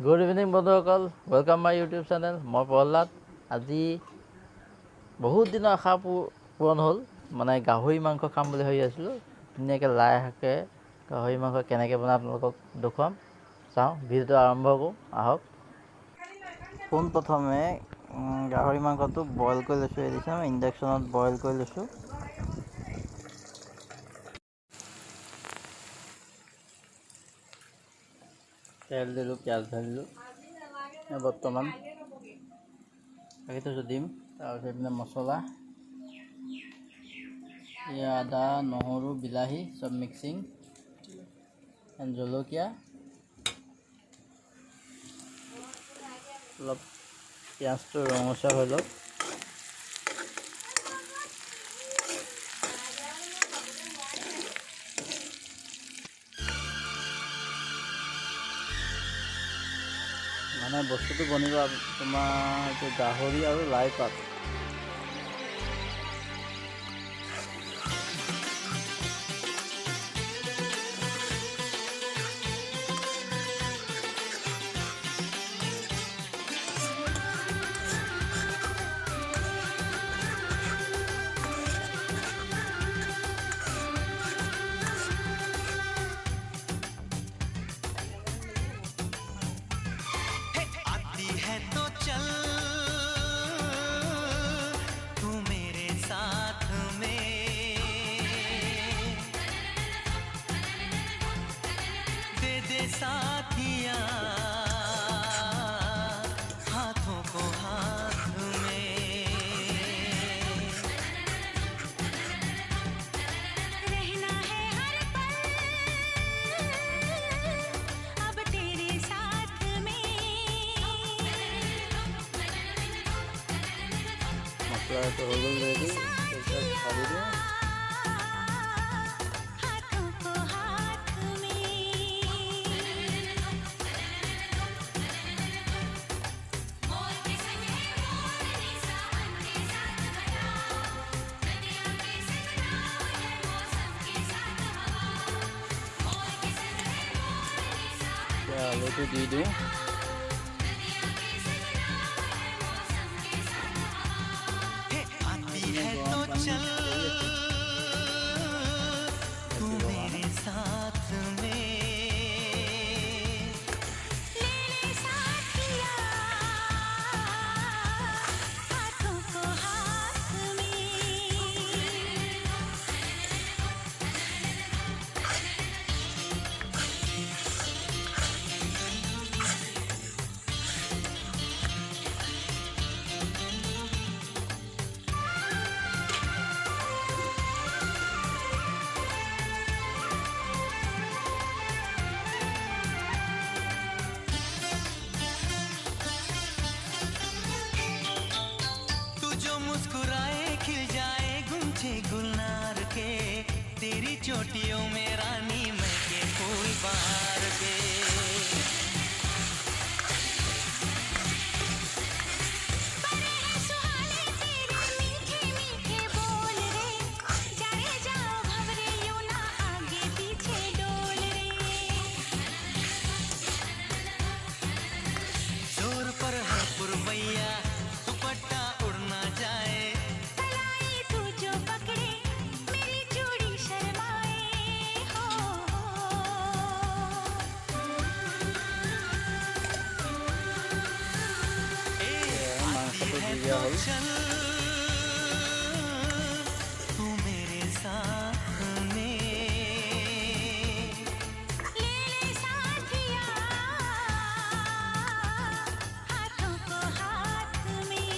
Good evening বন্ধুসকল, welcome my YouTube channel. মই প্ৰহ্লাদ। আজি বহুত দিনৰ আশা পূৰণ হ'ল। মানে গাহৰি মাংস খাম বুলি ভাবি আছিলোঁ। ধুনীয়াকৈ লাই শাকে গাহৰি মাংস কেনেকৈ বনাই আপোনালোকক দেখুৱাম। চাওঁ, ভিডিঅ'টো আৰম্ভ কৰোঁ, আহক। পোনপ্ৰথমে গাহৰি মাংসটো বইল কৰি লৈছোঁ। এদিছোঁ ইণ্ডাকশ্যনত বইল কৰি লৈছোঁ। তেল দিলোঁ, পিঁয়াজ ঢালিলোঁ। বৰ্তমান ৰাখি থৈছোঁ ডিম। তাৰপিছত এইপিনে মছলা, আদা, নহৰু, বিলাহী চব মিক্সিং, জলকীয়া, অলপ পিঁয়াজটো ৰঙচুৱা হৈ লওক। মানে বস্তুটো বনিব তোমাৰ এইটো গাহৰি আৰু লাই পাত। साथिया हाथों को हाथ में रहना है हर पल अब तेरे साथ में। मसला तो हो गई रेडी, डाली दें। आलू तो दे दूँ। आती है तो चल तू मेरे साथ में, ले साथिया हाथों को हाथ में। मुस्कुराए खिल जाए गुंजे गुलनार के, तेरी चोटियों में रानी मैं के फूल बहार के। बड़े हैं सुहाने तेरे मीठे मीठे बोल रे, जाए जाओ भंवरे यूं ना आगे पीछे डोल रे। जोर पर है पुरवैया दुपट्टा उड़ना जाए, तलाई तू जो पकड़े मेरी चूड़ी शर्माए हो। आती है तो चल तू मेरे साथ में, ले साथिया हाथों को हाथ में।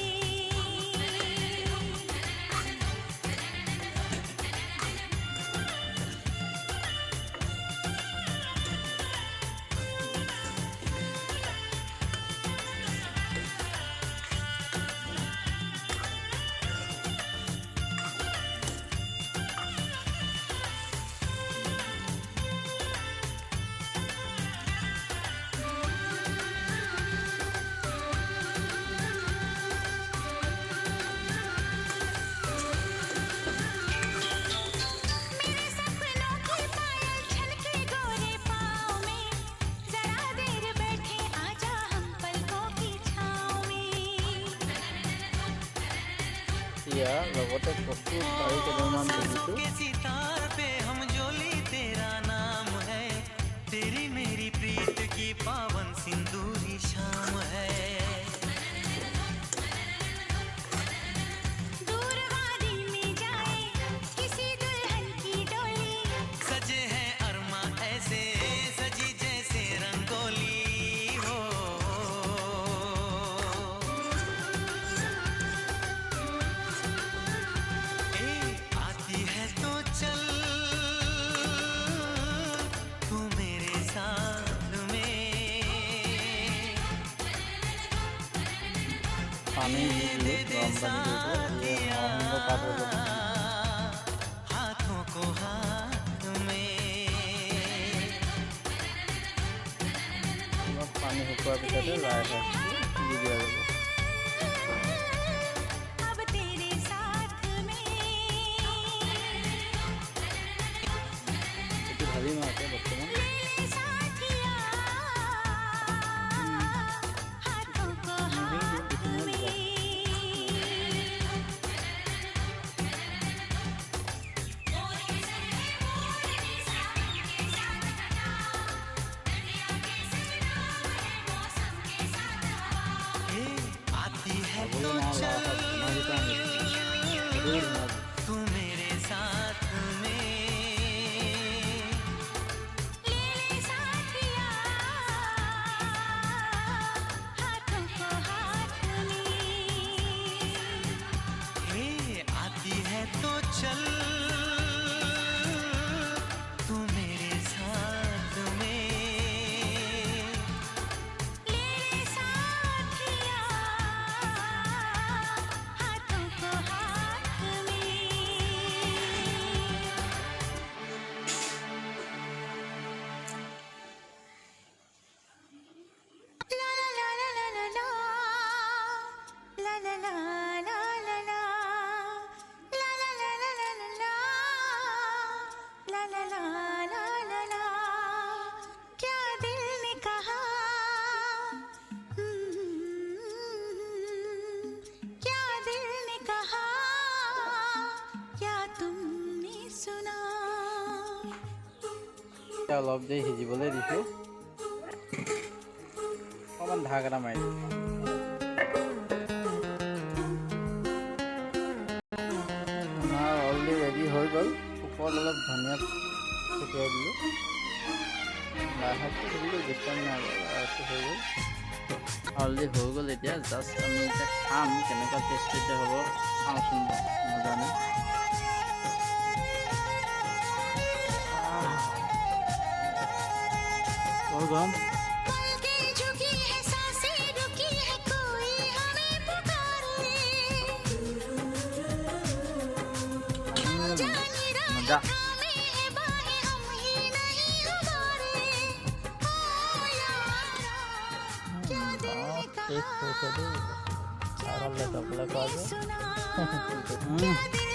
জলকীয়া লগতে কচু ঠাৰি কেইডালমান দিছোঁ। के सितार पे हम जोली तेरा नाम है, तेरी मेरी प्रीत की पावन सिंदूरी शाम है। दूर वादी में जाए किसी दुल्हन की डोली, सजे हैं अरमा ऐसे सजी जैसे रंगोली हो। ए आती है तो चल तू मेरे साथ में, পানী দি দিলোঁ, গৰম পানী দি দিলোঁ। নৰসিংহ পাত অলপ हाथों को हाथ में। অলপ পানী শুকোৱাৰ পিছতে লাই শাকটো দি দিয়া যাব। अब तेरे साथ में, এইটো ভাজিম আছে বৰ্তমান। मेरे साथिया हाथों को हाथ में। ए आती है तो चल तू मेरे साथ में, ले ले साथिया हाथों को हाथ में। हे आती है तो चल तू मेरे साथ में, ले ले साथिया हाथों को हाथ में। La la la la la la la. La la la la la la. La la la la la la la. La la la la la la. क्या दिल ने कहा, क्या दिल ने कहा, क्या तुमने सुना। এতিয়া অলপ দেৰি সিজিবলৈ দিছোঁ। অকণমান ঢাক এটা মাৰি দিছোঁ। আমাৰ অলৰেডি ৰেডি হৈ গ'ল। ওপৰত অলপ ধনিয়া ছটিয়াই দিলোঁ। লাই শাকটো দিলোঁ, বেছি টাইম নাই, লাই শাকটো হৈ গ'ল। অলৰেডি হৈ গ'ল। এতিয়া জাষ্ট আমি এতিয়া খাম, কেনেকুৱা টেষ্টি এতিয়া হ'ব চাওঁচোন নাজানো। और गरम पलकें झुकी है, सांसें रुकी है, कोई हमें पुकारे। जानी राह मजा। थामे है बाहें, हम ही नहीं हमारे। ओ यारा, क्या दिल ने टेस्ट कहा, हो क्या तो तुमने सुना, Hmm. क्या दिल